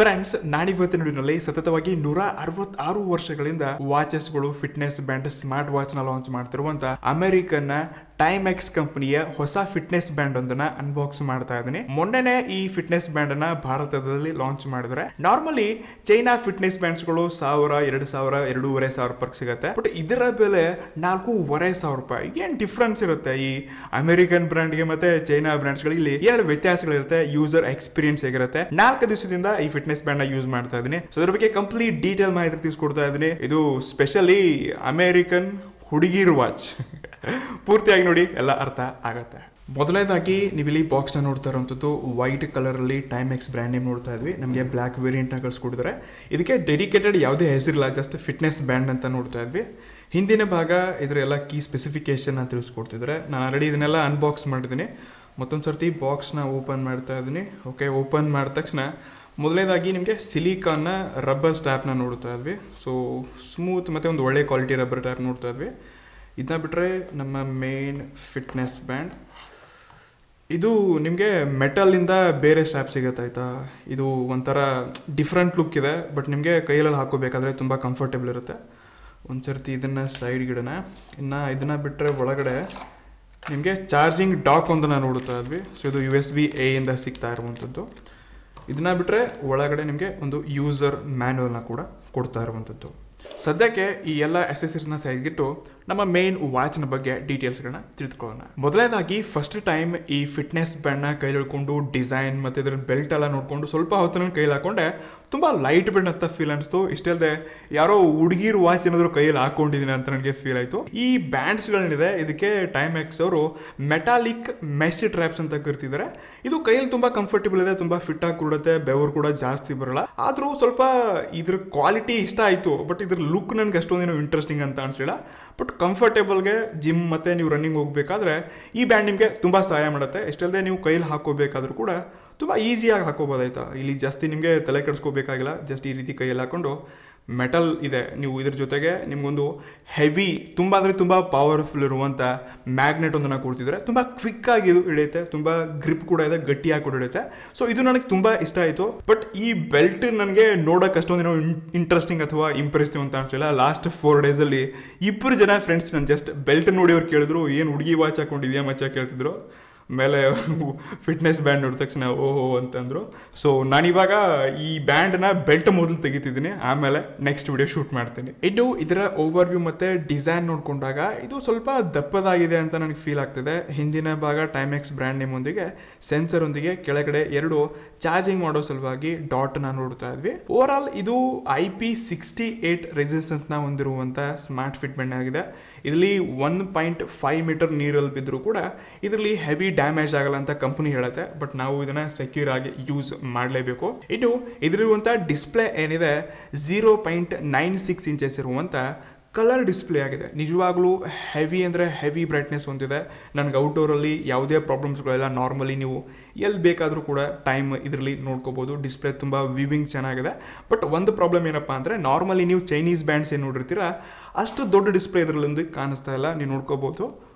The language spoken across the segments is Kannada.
ಫ್ರೆಂಡ್ಸ್, ನಾನಿವತ್ತಿನ ವಿಡಿಯೋನಲ್ಲಿ ಸತತವಾಗಿ 166 ವರ್ಷಗಳಿಂದ ವಾಚಸ್ಗಳು, ಫಿಟ್ನೆಸ್ ಬ್ಯಾಂಡ್, ಸ್ಮಾರ್ಟ್ ವಾಚ್ ನ ಲಾಂಚ್ ಮಾಡ್ತಿರುವಂತ ಅಮೆರಿಕನ್ ಟೈಮೆಕ್ಸ್ ಕಂಪನಿಯ ಹೊಸ ಫಿಟ್ನೆಸ್ ಬ್ಯಾಂಡ್ ಒಂದನ್ನ ಅನ್ಬಾಕ್ಸ್ ಮಾಡ್ತಾ ಇದ್ದೀನಿ. ಮೊನ್ನೆನೆ ಈ ಫಿಟ್ನೆಸ್ ಬ್ಯಾಂಡ್ ಅನ್ನ ಭಾರತದಲ್ಲಿ ಲಾಂಚ್ ಮಾಡಿದ್ರೆ, ನಾರ್ಮಲಿ ಚೈನಾ ಫಿಟ್ನೆಸ್ ಬ್ಯಾಂಡ್ಸ್ ಗಳು 1000, 2000, 2500 ರೂಪಾಯಿ ಸಿಗುತ್ತೆ. ಬಟ್ ಇದರ ಬೆಲೆ 4500 ರೂಪಾಯಿ. ಏನ್ ಡಿಫ್ರೆನ್ಸ್ ಇರುತ್ತೆ ಈ ಅಮೆರಿಕನ್ ಬ್ರ್ಯಾಂಡ್ಗೆ ಮತ್ತೆ ಚೈನಾ ಬ್ರ್ಯಾಂಡ್ಸ್ ಗಳಿಗೆ? ಇಲ್ಲಿ ಎರಡು ವ್ಯತ್ಯಾಸಗಳಿರುತ್ತೆ. ಯೂಸರ್ ಎಕ್ಸ್ಪೀರಿಯನ್ಸ್ ಹೇಗಿರುತ್ತೆ. 4 ದಿವಸದಿಂದ ಈ ಫಿಟ್ನೆಸ್ ಬ್ಯಾಂಡ್ ನ ಯೂಸ್ ಮಾಡ್ತಾ ಇದ್ದೀನಿ. ಸೊ ಅದ್ರ ಬಗ್ಗೆ ಕಂಪ್ಲೀಟ್ ಡೀಟೇಲ್ ಮಾಹಿತಿ ತಿಳಿಸ್ಕೊಡ್ತಾ ಇದ್ದೀನಿ. ಇದು ಸ್ಪೆಷಲಿ ಅಮೆರಿಕನ್ ಹುಡುಗಿರ್ ವಾಚ್. ಪೂರ್ತಿಯಾಗಿ ನೋಡಿ, ಎಲ್ಲ ಅರ್ಥ ಆಗತ್ತೆ. ಮೊದಲನೇದಾಗಿ ನೀವು ಇಲ್ಲಿ ಬಾಕ್ಸ್ ನ ನೋಡ್ತಾ ಇರುವಂತದ್ದು ವೈಟ್ ಕಲರ್ ಅಲ್ಲಿ ಟೈಮೆಕ್ಸ್ ಬ್ರ್ಯಾಂಡ್ ನೇಮ್ ನೋಡ್ತಾ ಇದ್ವಿ. ನಮಗೆ ಬ್ಲಾಕ್ ವೇರಿಯಂಟ್ ನ ಕಳ್ಸಿಕೊಡಿದ್ರೆ, ಇದಕ್ಕೆ ಡೆಡಿಕೇಟೆಡ್ ಯಾವುದೇ ಹೆಸರಿಲ್ಲ, ಜಸ್ಟ್ ಫಿಟ್ನೆಸ್ ಬ್ಯಾಂಡ್ ಅಂತ ನೋಡ್ತಾ ಇದ್ವಿ. ಹಿಂದಿನ ಭಾಗ ಇದರ ಎಲ್ಲ ಕೀ ಸ್ಪೆಸಿಫಿಕೇಶನ್ ಅಂತ ತಿಳಿಸ್ಕೊಡ್ತಿದ್ರೆ, ನಾನು ಆಲ್ರೆಡಿ ಇದನ್ನೆಲ್ಲ ಅನ್ಬಾಕ್ಸ್ ಮಾಡಿದ್ದೀನಿ. ಮತ್ತೊಂದು ಸರ್ತಿ ಬಾಕ್ಸ್ನ ಓಪನ್ ಮಾಡ್ತಾ ಇದ್ದೀನಿ. ಓಕೆ, ಓಪನ್ ಮಾಡಿದ ತಕ್ಷಣ ಮೊದಲನೇದಾಗಿ ನಿಮಗೆ ಸಿಲಿಕಾನ್ನ ರಬ್ಬರ್ ಸ್ಟ್ಯಾಪ್ನ ನೋಡ್ತಾ ಇದ್ವಿ. ಸೊ ಸ್ಮೂತ್ ಮತ್ತು ಒಂದು ಒಳ್ಳೆ ಕ್ವಾಲಿಟಿ ರಬ್ಬರ್ ಟ್ಯಾಪ್ ನೋಡ್ತಾ ಇದ್ವಿ. ಇದನ್ನ ಬಿಟ್ಟರೆ ನಮ್ಮ ಮೇನ್ ಫಿಟ್ನೆಸ್ ಬ್ಯಾಂಡ್, ಇದು ನಿಮಗೆ ಮೆಟಲಿಂದ ಬೇರೆ ಸ್ಟ್ಯಾಪ್ ಸಿಗುತ್ತೆ ಆಯಿತಾ. ಇದು ಒಂಥರ ಡಿಫ್ರೆಂಟ್ ಲುಕ್ ಇದೆ, ಬಟ್ ನಿಮಗೆ ಕೈಯಲ್ಲಿ ಹಾಕೋಬೇಕಾದ್ರೆ ತುಂಬ ಕಂಫರ್ಟೇಬಲ್ ಇರುತ್ತೆ. ಒಂದು ಸರ್ತಿ ಇದನ್ನು ಸೈಡ್ಗಿಡೋಣ. ಇನ್ನು ಇದನ್ನು ಬಿಟ್ಟರೆ ಒಳಗಡೆ ನಿಮಗೆ ಚಾರ್ಜಿಂಗ್ ಡಾಕ್ ಒಂದನ್ನು ನೋಡ್ತಾ ಇದ್ವಿ. ಸೊ ಇದು USB-A ಇಂದ ಸಿಗ್ತಾ ಇರುವಂಥದ್ದು. ಇದನ್ನ ಬಿಟ್ಟರೆ ಒಳಗಡೆ ನಿಮಗೆ ಒಂದು ಯೂಸರ್ ಮ್ಯಾನ್ಯಲ್ನ ಕೂಡ ಕೊಡ್ತಾ ಇರುವಂಥದ್ದು. ಸದ್ಯಕ್ಕೆ ಈ ಎಲ್ಲ ಅಸೆಸರೀಸ್ನ ಸೈಡ್ಗಿಟ್ಟು ನಮ್ಮ ಮೇನ್ ವಾಚ್ನ ಬಗ್ಗೆ ಡೀಟೇಲ್ಸ್ಗಳನ್ನ ತಿಳಿದುಕೊಳ್ಳೋಣ. ಮೊದಲನೇದಾಗಿ ಫಸ್ಟ್ ಟೈಮ್ ಈ ಫಿಟ್ನೆಸ್ ಬ್ಯಾಂಡ್ನ ಕೈಲಿ ಹಿಡ್ಕೊಂಡು ಡಿಸೈನ್ ಮತ್ತು ಇದರ ಬೆಲ್ಟ್ ಎಲ್ಲ ನೋಡಿಕೊಂಡು ಸ್ವಲ್ಪ ಹೊತ್ತು ಕೈಲಿ ಹಾಕೊಂಡೆ ತುಂಬ ಲೈಟ್ ಬ್ಯಾಂಡ್ ಅಂತ ಫೀಲ್ ಅನಿಸ್ತು. ಇಷ್ಟೇ ಅಲ್ಲದೆ ಯಾರೋ ಹುಡುಗಿರ್ ವಾಚ್ ಏನಾದರೂ ಕೈಯಲ್ಲಿ ಹಾಕೊಂಡಿದ್ದೀನಿ ಅಂತ ನನಗೆ ಫೀಲ್ ಆಯಿತು. ಈ ಬ್ಯಾಂಡ್ಸ್ಗಳೇನಿದೆ ಇದಕ್ಕೆ ಟೈಮೆಕ್ಸ್ ಅವರು ಮೆಟಾಲಿಕ್ ಮೆಶ್ ಟ್ರ್ಯಾಪ್ಸ್ ಅಂತ ಕರಿತಿದ್ದಾರೆ. ಇದು ಕೈಯಲ್ಲಿ ತುಂಬ ಕಂಫರ್ಟೇಬಲ್ ಇದೆ, ತುಂಬ ಫಿಟ್ ಆಗಿ ಕೂಡುತ್ತೆ, ಬೆವರು ಕೂಡ ಜಾಸ್ತಿ ಬರಲ್ಲ. ಆದರೂ ಸ್ವಲ್ಪ ಇದ್ರ ಕ್ವಾಲಿಟಿ ಇಷ್ಟ ಆಯಿತು, ಬಟ್ ಇದ್ರ ಲುಕ್ ನನಗೆ ಅಷ್ಟೊಂದೇನು ಇಂಟ್ರೆಸ್ಟಿಂಗ್ ಅಂತ ಅನಿಸಲಿಲ್ಲ. ಬಟ್ ಕಂಫರ್ಟೇಬಲ್ಗೆ ಜಿಮ್ ಮತ್ತು ನೀವು ರನ್ನಿಂಗ್ ಹೋಗಬೇಕಾದ್ರೆ ಈ ಬ್ಯಾಂಡ್ ನಿಮಗೆ ತುಂಬ ಸಹಾಯ ಮಾಡುತ್ತೆ. ಎಷ್ಟಲ್ಲದೆ ನೀವು ಕೈಲಿ ಹಾಕೋಬೇಕಾದ್ರೂ ಕೂಡ ತುಂಬ ಈಸಿಯಾಗಿ ಹಾಕೋಬೋದಾಯ್ತಾ. ಇಲ್ಲಿ ಜಾಸ್ತಿ ನಿಮಗೆ ತಲೆ ಕೆಡಿಸ್ಕೋಬೇಕಾಗಿಲ್ಲ. ಜಸ್ಟ್ ಈ ರೀತಿ ಕೈಯಲ್ಲಿ ಹಾಕೊಂಡು, ಮೆಟಲ್ ಇದೆ, ನೀವು ಇದ್ರ ಜೊತೆಗೆ ನಿಮಗೊಂದು ಹೆವಿ ತುಂಬ ಅಂದರೆ ತುಂಬ ಪವರ್ಫುಲ್ ಇರುವಂಥ ಮ್ಯಾಗ್ನೆಟ್ ಒಂದನ್ನು ಕೊಡ್ತಿದ್ರೆ ತುಂಬ ಕ್ವಿಕ್ಕಾಗಿ ಇದು ಹಿಡಿಯುತ್ತೆ, ತುಂಬ ಗ್ರಿಪ್ ಕೂಡ ಇದೆ, ಗಟ್ಟಿಯಾಗಿ ಕೂಡ ಹಿಡಿಯುತ್ತೆ. ಸೊ ಇದು ನನಗೆ ತುಂಬ ಇಷ್ಟ ಆಯಿತು. ಬಟ್ ಈ ಬೆಲ್ಟ್ ನನಗೆ ನೋಡೋಕೆ ಅಷ್ಟೊಂದೇನೋ ಇಂಟ್ರೆಸ್ಟಿಂಗ್ ಅಥವಾ ಇಂಪ್ರೆಸಿವ್ ಅಂತ ಅನಿಸಲಿಲ್ಲ. ಲಾಸ್ಟ್ 4 ಡೇಸಲ್ಲಿ 2 ಜನ ಫ್ರೆಂಡ್ಸ್ ನಾನು ಜಸ್ಟ್ ಬೆಲ್ಟ್ ನೋಡಿ ಅವ್ರು ಕೇಳಿದ್ರು, ಏನು ಹುಡುಗಿ ವಾಚ್ ಹಾಕೊಂಡಿದ್ಯಾ ಮಚ್ಚ ಕೇಳ್ತಿದ್ರು. ಮೇಲೆ ಫಿಟ್ನೆಸ್ ಬ್ಯಾಂಡ್ ನೋಡಿದ ತಕ್ಷಣ ಓಹೋ ಅಂತಂದರು. ಸೊ ನಾನಿವಾಗ ಈ ಬ್ಯಾಂಡ್ನ ಬೆಲ್ಟ್ ಮೊದಲು ತೆಗಿತಿದ್ದೀನಿ, ಆಮೇಲೆ ನೆಕ್ಸ್ಟ್ ವಿಡಿಯೋ ಶೂಟ್ ಮಾಡ್ತೀನಿ. ಇನ್ನು ಇದರ ಓವರ್ವ್ಯೂ ಮತ್ತು ಡಿಸೈನ್ ನೋಡಿಕೊಂಡಾಗ ಇದು ಸ್ವಲ್ಪ ದಪ್ಪದಾಗಿದೆ ಅಂತ ನನಗೆ ಫೀಲ್ ಆಗ್ತಿದೆ. ಹಿಂದಿನ ಭಾಗ ಟೈಮೆಕ್ಸ್ ಬ್ರ್ಯಾಂಡ್ ನೇಮ್ ಒಂದಿಗೆ ಸೆನ್ಸರ್ ಒಂದಿಗೆ ಕೆಳಗಡೆ 2 ಚಾರ್ಜಿಂಗ್ ಮಾಡೋ ಸಲುವಾಗಿ ಡಾಟ್ನ ನೋಡ್ತಾ ಇದ್ವಿ. ಓವರ್ ಆಲ್ ಇದು IP68 ರೆಸಿಸ್ಟೆನ್ಸ್ನ ಹೊಂದಿರುವಂಥ ಸ್ಮಾರ್ಟ್ ಫಿಟ್ ಬ್ಯಾಂಡ್ ಆಗಿದೆ. ಇದರಲ್ಲಿ 1.5 ಮೀಟರ್ ನೀರಲ್ಲಿ ಬಿದ್ದರೂ ಕೂಡ ಇದರಲ್ಲಿ ಹೆವಿ ಡ್ಯಾಮೇಜ್ ಆಗಲ್ಲ ಅಂತ ಕಂಪನಿ ಹೇಳುತ್ತೆ. ಬಟ್ ನಾವು ಇದನ್ನ ಸೆಕ್ಯೂರ್ ಆಗಿ ಯೂಸ್ ಮಾಡಲೇಬೇಕು. ಇನ್ನು ಇದರಿರುವಂಥ ಡಿಸ್ಪ್ಲೇ ಏನಿದೆ 0.96 ಇಂಚಸ್ ಇರುವಂಥ ಕಲರ್ ಡಿಸ್ಪ್ಲೇ ಆಗಿದೆ. ನಿಜವಾಗ್ಲೂ ಹೆವಿ ಅಂದರೆ ಹೆವಿ ಬ್ರೈಟ್ನೆಸ್ ಹೊಂದಿದೆ. ನನಗೆ ಔಟ್ಡೋರಲ್ಲಿ ಯಾವುದೇ ಪ್ರಾಬ್ಲಮ್ಸ್ಗಳಿಲ್ಲ. ನಾರ್ಮಲಿ ನೀವು ಎಲ್ಲಿ ಬೇಕಾದರೂ ಕೂಡ ಟೈಮ್ ಇದರಲ್ಲಿ ನೋಡ್ಕೋಬೋದು. ಡಿಸ್ಪ್ಲೇ ತುಂಬ ವಿವಿಂಗ್ ಚೆನ್ನಾಗಿದೆ. ಬಟ್ ಒಂದು ಪ್ರಾಬ್ಲಮ್ ಏನಪ್ಪ ಅಂದರೆ, ನಾರ್ಮಲಿ ನೀವು ಚೈನೀಸ್ ಬ್ಯಾಂಡ್ಸ್ ಏನು ನೋಡಿರ್ತೀರ ಅಷ್ಟು ದೊಡ್ಡ ಡಿಸ್ಪ್ಲೇ ಇದರಲ್ಲಿ ಕಾಣಿಸ್ತಾ ಇಲ್ಲ. ನೀವು ನೋಡ್ಕೋಬೋದು,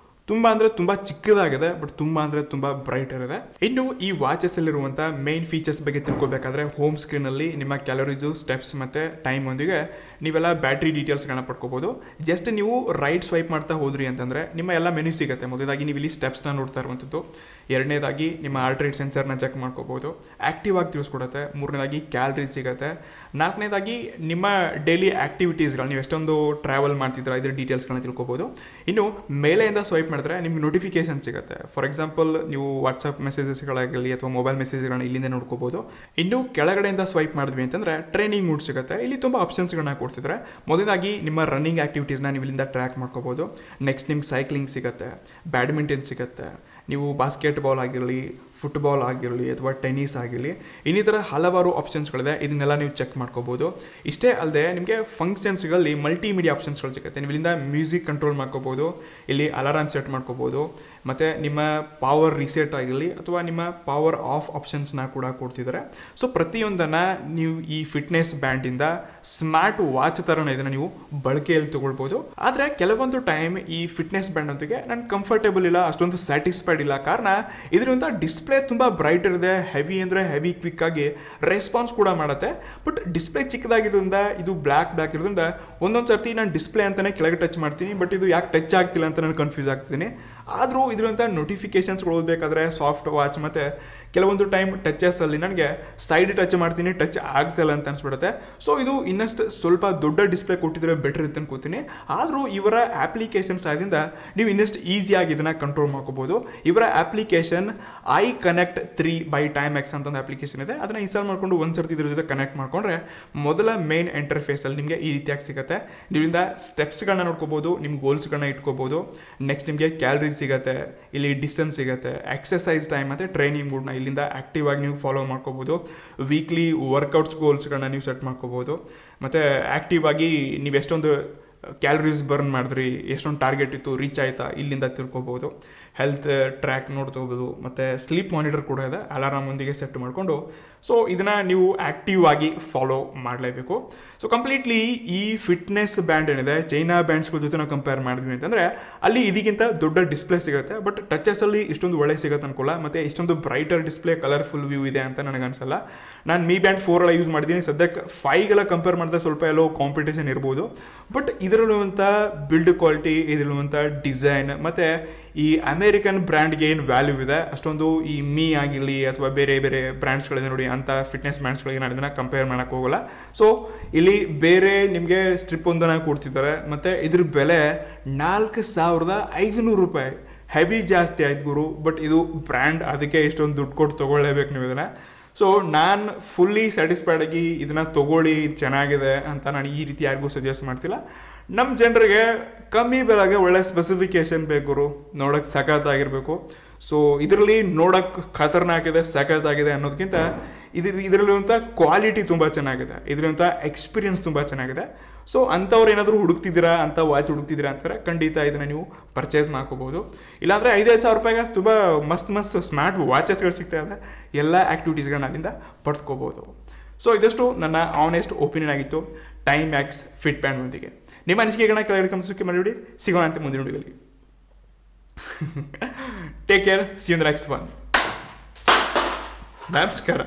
ತುಂಬ ಅಂದರೆ ತುಂಬ ಚಿಕ್ಕದಾಗಿದೆ, ಬಟ್ ತುಂಬ ಅಂದರೆ ತುಂಬ ಬ್ರೈಟರ್ ಇದೆ. ಇನ್ನು ಈ ವಾಚಸ್ಸಲ್ಲಿರುವಂಥ ಮೇನ್ ಫೀಚರ್ಸ್ ಬಗ್ಗೆ ತಿಳ್ಕೊಬೇಕಾದ್ರೆ, ಹೋಮ್ ಸ್ಕ್ರೀನಲ್ಲಿ ನಿಮ್ಮ ಕ್ಯಾಲರೀಸು, ಸ್ಟೆಪ್ಸ್ ಮತ್ತು ಟೈಮ್ ಒಂದಿಗೆ ನೀವೆಲ್ಲ ಬ್ಯಾಟ್ರಿ ಡೀಟೇಲ್ಸ್ಗಳನ್ನ ಪಡ್ಕೋಬೋದು. ಜಸ್ಟ್ ನೀವು ರೈಟ್ ಸ್ವೈಪ್ ಮಾಡ್ತಾ ಹೋದ್ರಿ ಅಂತಂದರೆ ನಿಮ್ಮ ಎಲ್ಲ ಮೆನು ಸಿಗುತ್ತೆ. ಮೊದಲಾಗಿ ನೀವು ಇಲ್ಲಿ ಸ್ಟೆಪ್ಸ್ನ ನೋಡ್ತಾ ಇರುವಂಥದ್ದು. ಎರಡನೇದಾಗಿ ನಿಮ್ಮ ಹಾರ್ಟ್ ರೇಟ್ ಸೆನ್ಸರ್ನ ಚೆಕ್ ಮಾಡ್ಕೋಬೋದು, ಆ್ಯಕ್ಟಿವ್ ಆಗಿ ತಿಳಿಸ್ಕೊಡುತ್ತೆ. ಮೂರನೇದಾಗಿ ಕ್ಯಾಲರೀಸ್ ಸಿಗುತ್ತೆ. ನಾಲ್ಕನೇದಾಗಿ ನಿಮ್ಮ ಡೈಲಿ ಆ್ಯಕ್ಟಿವಿಟೀಸ್ಗಳು, ನೀವು ಎಷ್ಟೊಂದು ಟ್ರಾವೆಲ್ ಮಾಡ್ತಿದ್ದೀರಾ ಇದ್ರ ಡೀಟೇಲ್ಸ್ಗಳನ್ನ ತಿಳ್ಕೊಬೋದು. ಇನ್ನು ಮೇಲೆಯಿಂದ ಸ್ವೈಪ್ ಮಾಡಿದ್ರೆ ನಿಮ್ಗೆ ನೋಟಿಫಿಕೇಶನ್ ಸಿಗುತ್ತೆ. ಫಾರ್ ಎಕ್ಸಾಂಪಲ್ ನೀವು ವಾಟ್ಸಪ್ ಮೆಸೇಜಸ್ಗಳಾಗಲಿ ಅಥವಾ ಮೊಬೈಲ್ ಮೆಸೇಜ್ಗಳನ್ನ ಇಲ್ಲಿಂದ ನೋಡ್ಕೋಬೋದು. ಇನ್ನು ಕೆಳಗಡೆಯಿಂದ ಸ್ವೈಪ್ ಮಾಡಿದ್ವಿ ಅಂತಂದರೆ ಟ್ರೈನಿಂಗ್ ಮೂಡ್ ಸಿಗುತ್ತೆ. ಇಲ್ಲಿ ತುಂಬ ಆಪ್ಷನ್ಸ್ಗಳನ್ನ ಕೊಡ್ತಿದ್ರೆ, ಮೊದಲಾಗಿ ನಿಮ್ಮ ರನ್ನಿಂಗ್ ಆ್ಯಕ್ಟಿವಿಟೀಸ್ನ ನೀವು ಇಲ್ಲಿಂದ ಟ್ರ್ಯಾಕ್ ಮಾಡ್ಕೋಬೋದು. ನೆಕ್ಸ್ಟ್ ನಿಮ್ಗೆ ಸೈಕ್ಲಿಂಗ್ ಸಿಗುತ್ತೆ, ಬ್ಯಾಡ್ಮಿಂಟನ್ ಸಿಗುತ್ತೆ, ನೀವು ಬಾಸ್ಕೆಟ್ಬಾಲ್ ಆಗಿರಲಿ, ಫುಟ್ಬಾಲ್ ಆಗಿರಲಿ ಅಥವಾ ಟೆನ್ನಿಸ್ ಆಗಿರಲಿ, ಇನ್ನಿತರ ಹಲವಾರು ಆಪ್ಷನ್ಸ್ಗಳಿದೆ. ಇದನ್ನೆಲ್ಲ ನೀವು ಚೆಕ್ ಮಾಡ್ಕೋಬೋದು. ಇಷ್ಟೇ ಅಲ್ಲದೆ ನಿಮಗೆ ಫಂಕ್ಷನ್ಸ್ಗಳಲ್ಲಿ ಮಲ್ಟಿಮೀಡಿಯಾ ಆಪ್ಷನ್ಸ್ಗಳು ಸಿಗುತ್ತೆ. ನೀವು ಇಲ್ಲಿಂದ ಮ್ಯೂಸಿಕ್ ಕಂಟ್ರೋಲ್ ಮಾಡ್ಕೋಬೋದು, ಇಲ್ಲಿ ಅಲಾರಾಮ್ ಸೆಟ್ ಮಾಡ್ಕೋಬೋದು, ಮತ್ತು ನಿಮ್ಮ ಪವರ್ ರಿಸೆಟ್ ಆಗಿರಲಿ ಅಥವಾ ನಿಮ್ಮ ಪವರ್ ಆಫ್ ಆಪ್ಷನ್ಸ್ನ ಕೂಡ ಕೊಡ್ತಿದ್ದಾರೆ. ಸೊ ಪ್ರತಿಯೊಂದನ್ನು ನೀವು ಈ ಫಿಟ್ನೆಸ್ ಬ್ಯಾಂಡಿಂದ ಸ್ಮಾರ್ಟ್ ವಾಚ್ ಥರನೇ ಇದನ್ನು ನೀವು ಬಳಕೆಯಲ್ಲಿ ತೊಗೊಳ್ಬೋದು. ಆದರೆ ಕೆಲವೊಂದು ಟೈಮ್ ಈ ಫಿಟ್ನೆಸ್ ಬ್ಯಾಂಡ್ ಒಂದಿಗೆ ನಾನು ಕಂಫರ್ಟೇಬಲ್ ಇಲ್ಲ, ಅಷ್ಟೊಂದು ಸ್ಯಾಟಿಸ್ಫೈಡ್ ಇಲ್ಲ. ಕಾರಣ ಇದರಿಂದ ಡಿಸ್ಪ್ಲೇ ಡಿಸ್ಪ್ಲೇ ತುಂಬ ಬ್ರೈಟ್ ಇದೆ, ಹೆವಿ ಅಂದರೆ ಹೆವಿ ಕ್ವಿಕ್ ಆಗಿ ರೆಸ್ಪಾನ್ಸ್ ಕೂಡ ಮಾಡುತ್ತೆ. ಬಟ್ ಡಿಸ್ಪ್ಲೇ ಚಿಕ್ಕದಾಗಿರೋದ್ರಿಂದ, ಇದು ಬ್ಲ್ಯಾಕ್ ಇರೋದ್ರಿಂದ ಒಂದೊಂದು ಸರ್ತಿ ನಾನು ಡಿಸ್ಪ್ಲೇ ಅಂತಲೇ ಕೆಳಗೆ ಟಚ್ ಮಾಡ್ತೀನಿ, ಬಟ್ ಇದು ಯಾಕೆ ಟಚ್ ಆಗ್ತಿಲ್ಲ ಅಂತ ನಾನು ಕನ್ಫ್ಯೂಸ್ ಆಗ್ತೀನಿ. ಆದರೂ ಇದರಿಂದ ನೋಟಿಫಿಕೇಶನ್ಸ್ಗಳು ಓದಬೇಕಾದ್ರೆ ಸಾಫ್ಟ್ ವಾಚ್ ಮತ್ತು ಕೆಲವೊಂದು ಟೈಮ್ ಟಚಸ್ಸಲ್ಲಿ ನನಗೆ ಸೈಡ್ ಟಚ್ ಮಾಡ್ತೀನಿ, ಟಚ್ ಆಗ್ತಿಲ್ಲ ಅಂತ ಅನ್ಸ್ಬಿಡುತ್ತೆ. ಸೊ ಇದು ಇನ್ನಷ್ಟು ಸ್ವಲ್ಪ ದೊಡ್ಡ ಡಿಸ್ಪ್ಲೇ ಕೊಟ್ಟಿದ್ರೆ ಬೆಟರ್ ಇತ್ತು ಅನ್ಕೋತೀನಿ. ಆದರೂ ಇವರ ಅಪ್ಲಿಕೇಶನ್ಸ್ ಆದ್ದರಿಂದ ನೀವು ಇನ್ನಷ್ಟು ಈಸಿಯಾಗಿ ಇದನ್ನು ಕಂಟ್ರೋಲ್ ಮಾಡ್ಕೋಬೋದು. ಇವರ application I connect 3 by Timex ಅಂತ ಒಂದು ಅಪ್ಲಿಕೇಶನ್ ಇದೆ. ಅದನ್ನು ಇನ್ಸ್ಟಾಲ್ ಮಾಡಿಕೊಂಡು ಒಂದು ಸರ್ತಿ ಇದ್ರ ಜೊತೆ ಕನೆಕ್ಟ್ ಮಾಡ್ಕೊಂಡ್ರೆ ಮೊದಲ ಮೇನ್ ಇಂಟರ್ಫೇಸಲ್ಲಿ ನಿಮಗೆ ಈ ರೀತಿಯಾಗಿ ಸಿಗುತ್ತೆ. ನೀವಿಂದ ಸ್ಟೆಪ್ಸ್ಗಳನ್ನ ನೋಡ್ಕೋಬೋದು, ನಿಮ್ಮ ಗೋಲ್ಸ್ಗಳನ್ನ ಇಟ್ಕೋಬೋದು. ನೆಕ್ಸ್ಟ್ ನಿಮಗೆ ಕ್ಯಾಲರೀಸ್ ಸಿಗುತ್ತೆ, ಇಲ್ಲಿ ಡಿಸ್ಟೆನ್ಸ್ ಸಿಗುತ್ತೆ, ಎಕ್ಸಸೈಸ್ ಟೈಮ್ ಮತ್ತು ಟ್ರೈನಿಂಗ್ ಮೂಡ್ನ ಇಲ್ಲಿಂದ ಆ್ಯಕ್ಟಿವ್ ಆಗಿ ನೀವು ಫಾಲೋ ಮಾಡ್ಕೋಬೋದು. ವೀಕ್ಲಿ ವರ್ಕೌಟ್ಸ್ ಗೋಲ್ಸ್ಗಳನ್ನ ನೀವು ಸೆಟ್ ಮಾಡ್ಕೋಬೋದು. ಮತ್ತು ಆ್ಯಕ್ಟಿವ್ ಆಗಿ ನೀವು ಎಷ್ಟೊಂದು ಕ್ಯಾಲರೀಸ್ ಬರ್ನ್ ಮಾಡಿದ್ರಿ, ಎಷ್ಟೊಂದು ಟಾರ್ಗೆಟ್ ಇತ್ತು, ರೀಚ್ ಆಯಿತಾ, ಇಲ್ಲಿಂದ ತಿಳ್ಕೊಬೋದು. ಹೆಲ್ತ್ ಟ್ರ್ಯಾಕ್ ನೋಡ್ಕೋಬೋದು. ಮತ್ತು ಸ್ಲೀಪ್ ಮಾನಿಟರ್ ಕೂಡ ಇದೆ, ಅಲಾರಾಮ್ ಒಂದಿಗೆ ಸೆಟ್ ಮಾಡಿಕೊಂಡು. ಸೊ ಇದನ್ನು ನೀವು ಆ್ಯಕ್ಟಿವ್ ಆಗಿ ಫಾಲೋ ಮಾಡಲೇಬೇಕು. ಸೊ ಕಂಪ್ಲೀಟ್ಲಿ ಈ ಫಿಟ್ನೆಸ್ ಬ್ಯಾಂಡ್ ಏನಿದೆ, ಚೈನಾ ಬ್ಯಾಂಡ್ಸ್ಗಳ ಜೊತೆ ನಾವು ಕಂಪೇರ್ ಮಾಡಿದ್ವಿ ಅಂತಂದರೆ ಅಲ್ಲಿ ಇದಕ್ಕಿಂತ ದೊಡ್ಡ ಡಿಸ್ಪ್ಲೇ ಸಿಗುತ್ತೆ. ಬಟ್ ಟಚಸಲ್ಲಿ ಇಷ್ಟೊಂದು ಒಳ್ಳೆ ಸಿಗುತ್ತೆ ಅನ್ಕೋಲ್ಲ, ಮತ್ತು ಇಷ್ಟೊಂದು ಬ್ರೈಟರ್ ಡಿಸ್ಪ್ಲೇ, ಕಲರ್ಫುಲ್ ವ್ಯೂ ಇದೆ ಅಂತ ನನಗೆ ಅನಿಸಲ್ಲ. ನಾನು ಮಿ ಬ್ಯಾಂಡ್ 4 ಯೂಸ್ ಮಾಡಿದ್ದೀನಿ. ಸದ್ಯಕ್ಕೆ 5 ಕಂಪೇರ್ ಮಾಡಿದ್ರೆ ಸ್ವಲ್ಪ ಎಲ್ಲೋ ಕಾಂಪಿಟೇಷನ್ ಇರ್ಬೋದು. ಬಟ್ ಇದರಲ್ಲಿರುವಂಥ ಬಿಲ್ಡ್ ಕ್ವಾಲಿಟಿ, ಇದರಲ್ಲಿರುವಂಥ ಡಿಸೈನ್ ಮತ್ತು ಈ ಅಮೇರಿಕನ್ ಬ್ರ್ಯಾಂಡ್ಗೆ ಏನು ವ್ಯಾಲ್ಯೂ ಇದೆ, ಅಷ್ಟೊಂದು ಈ ಮೀ ಆಗಿರಲಿ ಅಥವಾ ಬೇರೆ ಬೇರೆ ಬ್ರ್ಯಾಂಡ್ಸ್ಗಳಿದೆ ನೋಡಿ, ಅಂಥ ಫಿಟ್ನೆಸ್ ಬ್ರ್ಯಾಂಡ್ಸ್ಗಳಿಗೆ ನಾನು ಇದನ್ನು ಕಂಪೇರ್ ಮಾಡೋಕ್ಕೆ ಹೋಗಲ್ಲ. ಸೊ ಇಲ್ಲಿ ಬೇರೆ ನಿಮಗೆ ಸ್ಟ್ರಿಪ್ ಒಂದನ್ನು ಕೊಡ್ತಿದ್ದಾರೆ, ಮತ್ತು ಇದ್ರ ಬೆಲೆ 4,500 ರೂಪಾಯಿ. ಹೆವಿ ಜಾಸ್ತಿ ಆಯ್ತು ಗುರು, ಬಟ್ ಇದು ಬ್ರ್ಯಾಂಡ್, ಅದಕ್ಕೆ ಇಷ್ಟೊಂದು ದುಡ್ಡು ಕೊಟ್ಟು ತೊಗೊಳ್ಳೇಬೇಕು ನೀವು ಇದನ್ನು. ಸೊ ನಾನು ಫುಲ್ಲಿ ಸ್ಯಾಟಿಸ್ಫೈಡ್ ಆಗಿ ಇದನ್ನು ತೊಗೊಳ್ಳಿ, ಇದು ಚೆನ್ನಾಗಿದೆ ಅಂತ ನಾನು ಈ ರೀತಿ ಯಾರಿಗೂ ಸಜೆಸ್ಟ್ ಮಾಡ್ತಿಲ್ಲ. ನಮ್ಮ ಜನರಿಗೆ ಕಮ್ಮಿ ಬೆಲೆಗೆ ಒಳ್ಳೆ ಸ್ಪೆಸಿಫಿಕೇಶನ್ ಬೇಕು, ನೋಡೋಕ್ಕೆ ಸಖತ್ತಾಗಿರಬೇಕು. ಸೊ ಇದರಲ್ಲಿ ನೋಡೋಕ್ಕೆ ಖತರ್ನಾಕಿದೆ, ಸಖತ್ತಾಗಿದೆ ಅನ್ನೋದಕ್ಕಿಂತ ಇದರಲ್ಲಿರುವಂಥ ಕ್ವಾಲಿಟಿ ತುಂಬ ಚೆನ್ನಾಗಿದೆ, ಇದರಲ್ಲಿರುವಂಥ ಎಕ್ಸ್ಪೀರಿಯನ್ಸ್ ತುಂಬ ಚೆನ್ನಾಗಿದೆ. ಸೊ ಅಂಥವ್ರು ಏನಾದರೂ ಹುಡುಕ್ತಿದ್ದೀರಾ, ಅಂಥ ವಾಚ್ ಹುಡುಕ್ತಿದ್ದೀರಾ ಅಂತಾರೆ, ಖಂಡಿತ ಇದನ್ನು ನೀವು ಪರ್ಚೇಸ್ ಮಾಡ್ಕೋಬೋದು. ಇಲ್ಲಾಂದರೆ 5,000 ರೂಪಾಯಿಗೆ ತುಂಬ ಮಸ್ತ್ ಸ್ಮಾರ್ಟ್ ವಾಚಸ್ಗಳು ಸಿಗ್ತಾ ಇದೆ, ಎಲ್ಲ ಆ್ಯಕ್ಟಿವಿಟೀಸ್ಗಳನ್ನ ಅಲ್ಲಿಂದ ಪಡ್ಕೋಬೋದು. ಸೊ ಇದಷ್ಟು ನನ್ನ ಆನೆಸ್ಟ್ ಒಪಿನಿಯನ್ ಆಗಿತ್ತು ಟೈಮ್ಯಾಕ್ಸ್ ಫಿಟ್ ಬ್ಯಾಂಡ್ ಒಂದಿಗೆ. ನಿಮ್ಮ ಅನಿಸಿಕೆಗಳನ್ನ ಕೆಳಗಡೆ ಕಮೆಂಟ್ಸ್ ಮಾಡಿಬಿಡಿ. ಸಿಗೋಣ ಅಂತ ಮುಂದಿನ ವಿಡಿಯೋದಲ್ಲಿ. Take care, see you in the next one. ನಮಸ್ಕಾರ.